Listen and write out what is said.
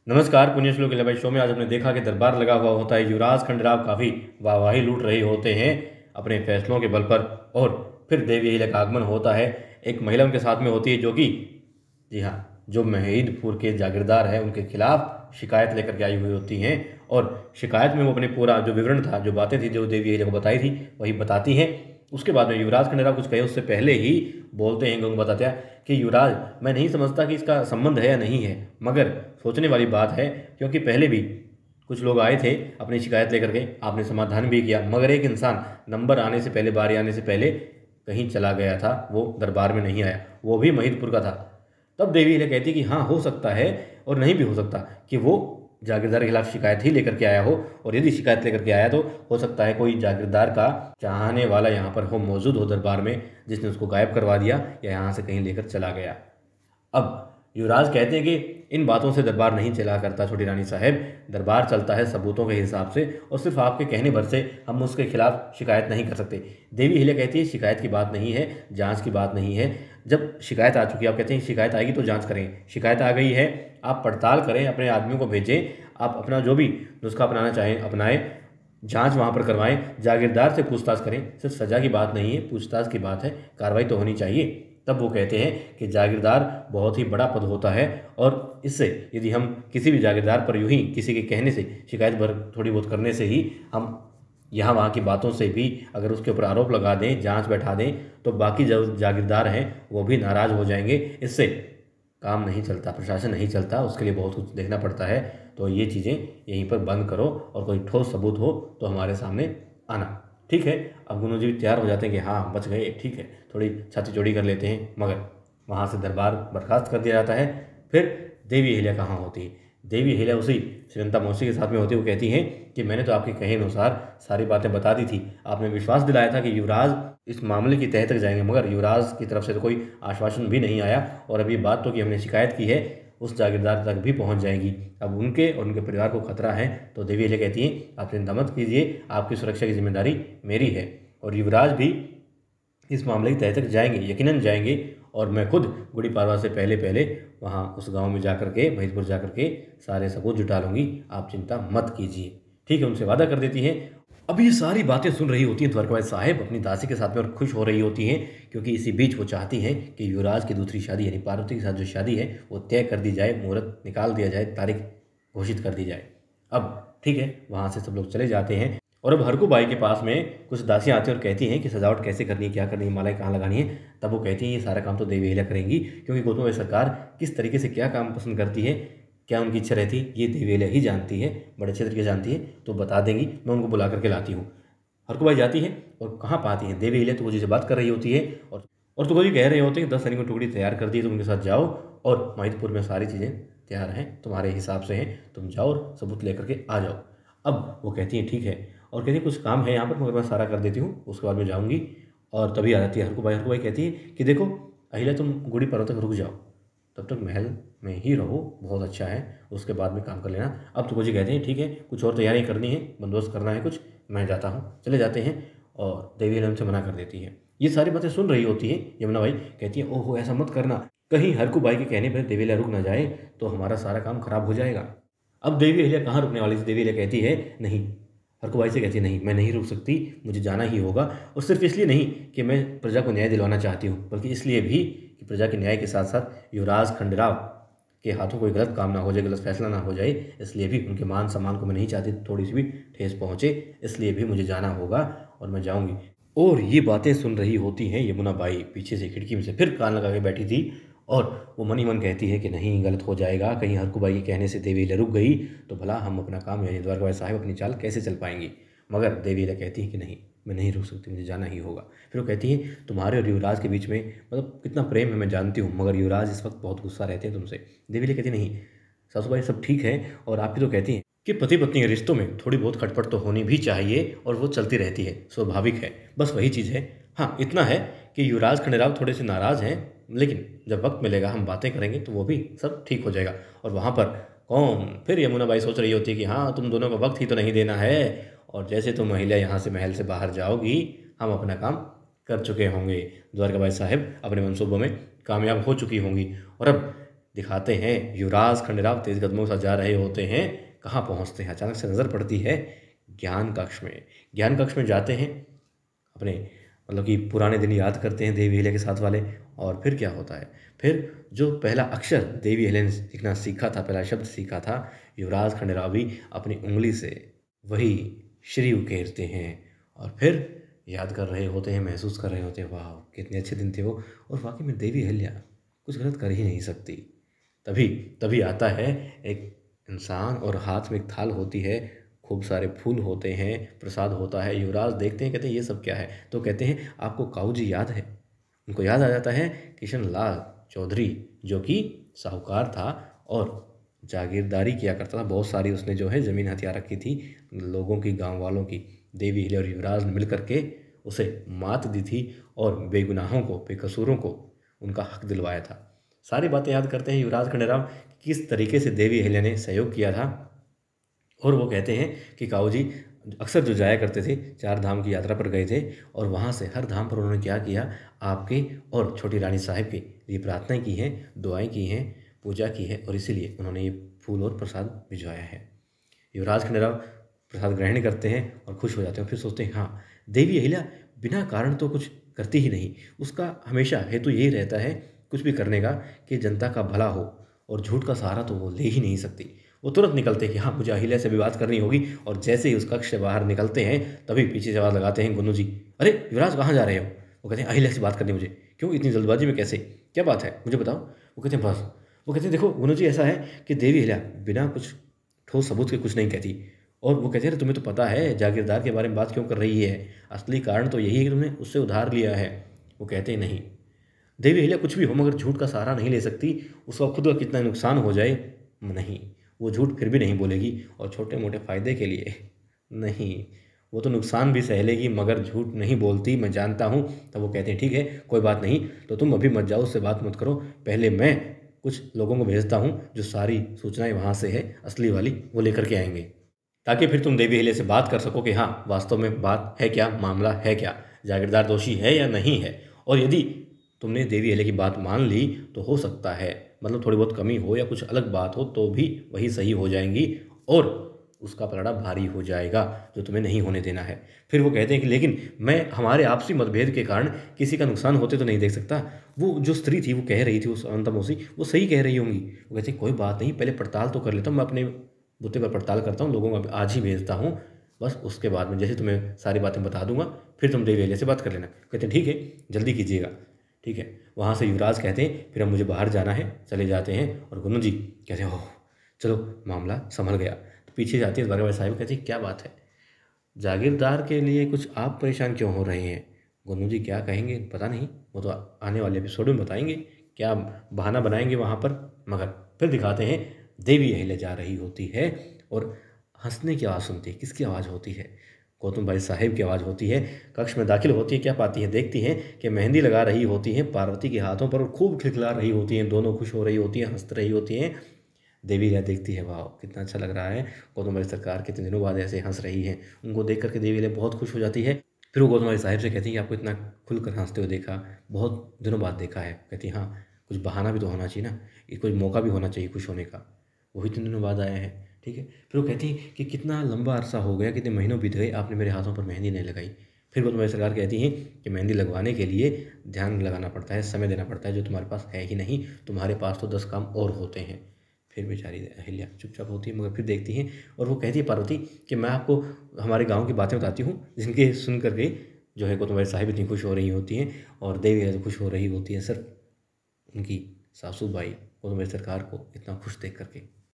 नमस्कार, पुण्यश्लोक के भाई शो में आज हमने देखा कि दरबार लगा हुआ होता है। युवराज खंडराव काफ़ी वाहवाही लूट रहे होते हैं अपने फैसलों के बल पर, और फिर देवी अहिल्या का आगमन होता है। एक महिला उनके साथ में होती है जो कि जी हाँ, जो महिदपुर के जागीरदार हैं उनके खिलाफ शिकायत लेकर के आई हुई होती हैं, और शिकायत में वो अपने पूरा जो विवरण था, जो बातें थी, जो देवी अहिल्या को बताई थी, वही बताती हैं। उसके बाद में युवराज खंडराव कुछ कहे उससे पहले ही बोलते हैं, गंग बताते हैं कि युवराज, मैं नहीं समझता कि इसका संबंध है या नहीं है, मगर सोचने वाली बात है, क्योंकि पहले भी कुछ लोग आए थे अपनी शिकायत लेकर के, आपने समाधान भी किया, मगर एक इंसान नंबर आने से पहले, बारी आने से पहले कहीं चला गया था, वो दरबार में नहीं आया, वो भी महिदपुर का था। तब देवी अहिल्या कहती कि हाँ, हो सकता है और नहीं भी हो सकता कि वो जागीरदार के खिलाफ शिकायत ही लेकर के आया हो, और यदि शिकायत लेकर के आया तो हो सकता है कोई जागीरदार का चाहने वाला यहाँ पर हो, मौजूद हो दरबार में, जिसने उसको गायब करवा दिया या यहाँ से कहीं लेकर चला गया। अब युवराज कहते हैं कि इन बातों से दरबार नहीं चला करता छोटी रानी साहब, दरबार चलता है सबूतों के हिसाब से, और सिर्फ आपके कहने भर से हम उसके खिलाफ शिकायत नहीं कर सकते। देवी अहिल्या कहती है शिकायत की बात नहीं है, जांच की बात नहीं है। जब शिकायत आ चुकी है, आप कहते हैं शिकायत आएगी तो जांच करें, शिकायत आ गई है, आप पड़ताल करें, अपने आदमियों को भेजें, आप अपना जो भी नुस्खा अपनाना चाहें अपनाएं, जांच वहाँ पर करवाएं, जागीरदार से पूछताछ करें। सिर्फ सजा की बात नहीं है, पूछताछ की बात है, कार्रवाई तो होनी चाहिए। तब वो कहते हैं कि जागीरदार बहुत ही बड़ा पद होता है, और इससे यदि हम किसी भी जागीरदार पर यूं ही किसी के कहने से, शिकायत भर थोड़ी बहुत करने से ही हम यहाँ वहाँ की बातों से भी अगर उसके ऊपर आरोप लगा दें, जांच बैठा दें, तो बाकी जो जागीरदार हैं वो भी नाराज़ हो जाएंगे। इससे काम नहीं चलता, प्रशासन नहीं चलता, उसके लिए बहुत कुछ देखना पड़ता है। तो ये चीज़ें यहीं पर बंद करो, और कोई ठोस सबूत हो तो हमारे सामने आना। ठीक है। अब गुरु जी भी तैयार हो जाते हैं कि हाँ, बच गए, ठीक है, थोड़ी छाती चौड़ी कर लेते हैं, मगर वहाँ से दरबार बर्खास्त कर दिया जाता है। फिर देवी अहिल्या कहाँ होती है? देवी अहिल्या उसी श्रीलंका मौसी के साथ में होती है। वो कहती हैं कि मैंने तो आपके कहे अनुसार सारी बातें बता दी थी, आपने विश्वास दिलाया था कि युवराज इस मामले की तह तक जाएंगे, मगर युवराज की तरफ से तो कोई आश्वासन भी नहीं आया, और अभी बात तो कि हमने शिकायत की है उस जागीरदार तक भी पहुंच जाएगी। अब उनके और उनके परिवार को खतरा है। तो देवी अहिल्या कहती हैं आप चिंता मत कीजिए, आपकी सुरक्षा की जिम्मेदारी मेरी है, और युवराज भी इस मामले की तह तक जाएंगे, यकीनन जाएंगे, और मैं खुद गुड़ी पाड़वा से पहले पहले वहाँ उस गांव में जाकर के, महिदपुर जाकर के सारे सबूत जुटा लूँगी, आप चिंता मत कीजिए। ठीक है, उनसे वादा कर देती हैं। अब ये सारी बातें सुन रही होती हैं द्वारकाबाई साहेब अपनी दासी के साथ में, और खुश हो रही होती हैं, क्योंकि इसी बीच वो चाहती हैं कि युवराज की दूसरी शादी यानी पार्वती के साथ जो शादी है वो तय कर दी जाए, मुहूर्त निकाल दिया जाए, तारीख घोषित कर दी जाए। अब ठीक है, वहाँ से सब लोग चले जाते हैं, और अब हरकू बाई के पास में कुछ दासियाँ आती हैं और कहती हैं कि सजावट कैसे करनी है, क्या करनी है, मालाएं कहाँ लगानी है। तब वो कहती हैं ये सारा काम तो देवी अहिल्या करेंगी, क्योंकि गौतम बाई सरकार किस तरीके से क्या काम पसंद करती है, क्या उनकी इच्छा रहती है, ये देवी अहिल्या ही जानती है, बड़े अच्छे तरीके से जानती है, तो बता देंगी, मैं उनको बुला करके लाती हूँ। हरकुबाई जाती है, और कहाँ पाती है देवी अहिल्या, तो वो जी से बात कर रही होती है, और तुगो जी कह रहे होते हैं 10 सैनिकों की टुकड़ी तैयार कर दी, तुम उनके साथ जाओ, और महिदपुर में सारी चीज़ें तैयार हैं, तुम्हारे हिसाब से हैं, तुम जाओ और सबूत लेकर के आ जाओ। अब वो कहती हैं ठीक है, और कहती है कुछ काम है यहाँ पर, मगर मैं सारा कर देती हूँ, उसके बाद में जाऊँगी। और तभी आ जाती है हरकुबाई। हरकुबाई कहती है कि देखो अहिल्या, तुम गुड़ी पर्वत तक रुक जाओ, तब तक महल में ही रहो, बहुत अच्छा है, उसके बाद में काम कर लेना। अब तुगो जी कहते हैं ठीक है, कुछ और तैयारी करनी है, बंदोबस्त करना है कुछ, मैं जाता हूँ। चले जाते हैं, और देवी अहिल्या उनसे मना कर देती है। ये सारी बातें सुन रही होती है यमुना बाई, कहती है ओहो ऐसा मत करना, कहीं हरकू बाई के कहने पर देवी अहिल्या रुक ना जाए, तो हमारा सारा काम खराब हो जाएगा। अब देवी अहिल्या कहाँ रुकने वाली थी? देवी अहिल्या कहती है नहीं, हरकू बाई से कहती है नहीं, मैं नहीं रुक सकती, मुझे जाना ही होगा, और सिर्फ इसलिए नहीं कि मैं प्रजा को न्याय दिलवाना चाहती हूँ, बल्कि इसलिए भी कि प्रजा के न्याय के साथ साथ युवराज खंडराव के हाथों कोई गलत काम ना हो जाए, गलत फैसला ना हो जाए, इसलिए भी उनके मान सम्मान को मैं नहीं चाहती थोड़ी सी भी ठेस पहुँचे, इसलिए भी मुझे जाना होगा, और मैं जाऊँगी। और ये बातें सुन रही होती हैं यमुना बाई पीछे से खिड़की में से फिर कान लगा के बैठी थी, और वो मन ही मन कहती है कि नहीं, गलत हो जाएगा, कहीं हरकू बाई के कहने से देवी अहिल्या रुक गई तो भला हम अपना काम यानी द्वारकाबाई साहिब अपनी चाल कैसे चल पाएंगी। मगर देवी अहिल्या कहती है कि नहीं, मैं नहीं रुक सकती, मुझे जाना ही होगा। फिर वो कहती है तुम्हारे और युवराज के बीच में मतलब कितना प्रेम है मैं जानती हूँ, मगर युवराज इस वक्त बहुत गुस्सा रहते हैं तुमसे। देवी अहिल्या कहती नहीं सासूबाई, सब ठीक है, और आप ही तो कहती हैं कि पति पत्नी के रिश्तों में थोड़ी बहुत खटपट तो होनी भी चाहिए, और वो चलती रहती है, स्वाभाविक है, बस वही चीज़ है। हाँ, इतना है कि युवराज खंडेराव थोड़े से नाराज़ हैं, लेकिन जब वक्त मिलेगा हम बातें करेंगे तो वो भी सब ठीक हो जाएगा। और वहाँ पर कौन, फिर यमुना बाई सोच रही होती है कि हाँ, तुम दोनों को वक्त ही तो नहीं देना है, और जैसे तुम महिला यहाँ से महल से बाहर जाओगी, हम अपना काम कर चुके होंगे, द्वारकाबाई साहिब अपने मनसूबों में कामयाब हो चुकी होंगी। और अब दिखाते हैं युवराज खंडेराव तेज कदमों के साथ जा रहे होते हैं। कहाँ पहुँचते हैं, अचानक से नज़र पड़ती है ज्ञान कक्ष में। ज्ञान कक्ष में जाते हैं, अपने मतलब कि पुराने दिन याद करते हैं देवी अहिल्या के साथ वाले। और फिर क्या होता है, फिर जो पहला अक्षर देवी अहिल्या ने सीखना सीखा था, पहला शब्द सीखा था, युवराज खंडेराव भी अपनी उंगली से वही श्री उकेरते हैं और फिर याद कर रहे होते हैं, महसूस कर रहे होते हैं, वाह कितने अच्छे दिन थे वो, और वाकई में देवी अहिल्या कुछ गलत कर ही नहीं सकती। तभी तभी आता है एक इंसान और हाथ में एक थाल होती है, खूब सारे फूल होते हैं, प्रसाद होता है। युवराज देखते हैं, कहते हैं ये सब क्या है, तो कहते हैं आपको काऊ जी याद है। उनको याद आ जाता है किशन लाल चौधरी, जो कि साहूकार था और जागीरदारी किया करता था, बहुत सारी उसने जो है ज़मीन हथिया रखी थी लोगों की, गांव वालों की। देवी अहिल्या और युवराज ने मिल करके उसे मात दी थी और बेगुनाहों को, बेकसूरों को उनका हक दिलवाया था। सारी बातें याद करते हैं युवराज खंडेराव, किस तरीके से देवी अहिल्या ने सहयोग किया था। और वो कहते हैं कि काऊ जी अक्सर जो जाया करते थे, 4 धाम की यात्रा पर गए थे और वहाँ से हर धाम पर उन्होंने क्या किया, आपके और छोटी रानी साहिब के लिए प्रार्थनाएं की हैं, दुआएं की हैं, पूजा की है, और इसीलिए उन्होंने ये फूल और प्रसाद भिजवाया है। युवराज खंडेराव प्रसाद ग्रहण करते हैं और खुश हो जाते हैं। फिर सोचते हैं हाँ, देवी अहिल्या बिना कारण तो कुछ करती ही नहीं, उसका हमेशा हेतु यही रहता है कुछ भी करने का कि जनता का भला हो, और झूठ का सहारा तो वो ले ही नहीं सकती। वो तुरंत निकलते हैं कि हाँ मुझे अहिल्या से भी बात करनी होगी, और जैसे ही उस कक्ष से बाहर निकलते हैं तभी पीछे से आवाज़ लगाते हैं गुन्नू जी, अरे युवराज कहाँ जा रहे हो। वो कहते हैं अहिल्या से बात करनी मुझे। क्यों इतनी जल्दबाजी में, कैसे, क्या बात है मुझे बताओ। वो कहते हैं बस। वो कहते हैं देखो गुन्नू जी, ऐसा है कि देवी अहिल्या बिना कुछ ठोस सबूत के कुछ नहीं कहती। और वो कहते हैं तुम्हें तो पता है जागीरदार के बारे में बात क्यों कर रही है, असली कारण तो यही है कि तुमने उससे उधार लिया है। वो कहते हैं नहीं, देवी अहिल्या कुछ भी हो मगर झूठ का सहारा नहीं ले सकती, उसका खुद का कितना नुकसान हो जाए नहीं, वो झूठ फिर भी नहीं बोलेगी, और छोटे मोटे फ़ायदे के लिए नहीं, वो तो नुकसान भी सह लेगी मगर झूठ नहीं बोलती, मैं जानता हूँ। तब वो कहते हैं ठीक है कोई बात नहीं, तो तुम अभी मत जाओ, उससे बात मत करो, पहले मैं कुछ लोगों को भेजता हूँ जो सारी सूचनाएं वहाँ से है असली वाली वो लेकर के आएंगे, ताकि फिर तुम देवी अहिल्या से बात कर सको कि हाँ वास्तव में बात है क्या, मामला है क्या, जागीरदार दोषी है या नहीं है। और यदि तुमने देवी अहिल्या की बात मान ली तो हो सकता है, मतलब थोड़ी बहुत कमी हो या कुछ अलग बात हो तो भी वही सही हो जाएंगी, और उसका पलड़ा भारी हो जाएगा जो तुम्हें नहीं होने देना है। फिर वो कहते हैं कि लेकिन मैं हमारे आपसी मतभेद के कारण किसी का नुकसान होते तो नहीं देख सकता। वो जो स्त्री थी वो कह रही थी, उस अनंतमोसी, वो सही कह रही होंगी। वो कहते हैं कोई बात नहीं, पहले पड़ताल तो कर लेता हूँ, मैं अपने बुत्ते पर पड़ताल करता हूँ, लोगों को आज ही भेजता हूँ, बस उसके बाद में जैसे तुम्हें सारी बातें बता दूंगा फिर तुम देवी अहिल्या से बात कर लेना। कहते हैं ठीक है जल्दी कीजिएगा। ठीक है, वहाँ से युवराज कहते हैं फिर अब मुझे बाहर जाना है, चले जाते हैं। और गुन्नू जी कहते हैं ओह चलो मामला संभल गया। तो पीछे जाती है द्वारका साहिब, कहती है क्या बात है, जागीरदार के लिए कुछ आप परेशान क्यों हो रहे हैं। गुन्नू जी क्या कहेंगे पता नहीं, वो तो आने वाले एपिसोड में बताएंगे क्या बहाना बनाएंगे वहाँ पर। मगर फिर दिखाते हैं देवी अहिल्या जा रही होती है और हंसने की आवाज़ सुनती है। किसकी आवाज़ होती है, गौतम भाई साहिब की आवाज़ होती है। कक्ष में दाखिल होती है, क्या पाती है, देखती हैं कि मेहंदी लगा रही होती हैं पार्वती के हाथों पर और खूब खिलखिला रही होती हैं, दोनों खुश हो रही होती हैं, हंस रही होती हैं। देवी अहिल्या देखती है वाह कितना अच्छा लग रहा है, गौतम भाई सरकार कितने दिनों बाद ऐसे हंस रही हैं। उनको देख करके देवी अहिल्या बहुत खुश हो जाती है। फिर वो गौतम भाई साहिब से कहती है कि आपको इतना खुलकर हंसते हुए देखा, बहुत दिनों बाद देखा है। कहती हाँ कुछ बहाना भी तो होना चाहिए ना, ये कोई मौका भी होना चाहिए खुश होने का, वही 3 दिनों बाद आया है। ठीक है, फिर वो कहती है कि कितना लंबा अरसा हो गया, कितने महीनों बीत गए, आपने मेरे हाथों पर मेहंदी नहीं लगाई। फिर वो तुम्हारी सरकार कहती है कि मेहंदी लगवाने के लिए ध्यान लगाना पड़ता है, समय देना पड़ता है, जो तुम्हारे पास है ही नहीं, तुम्हारे पास तो 10 काम और होते हैं। फिर बेचारी अहिल्या चुपचाप होती है, मगर फिर देखती हैं और वो कहती है पार्वती कि मैं आपको हमारे गाँव की बातें बताती हूँ, जिनके सुन करके जो है गौतम भाई साहिब इतनी खुश हो रही होती हैं और देवी खुश हो रही होती है, सिर्फ उनकी सासू बाई गौतम भाई सरकार को इतना खुश देख करके।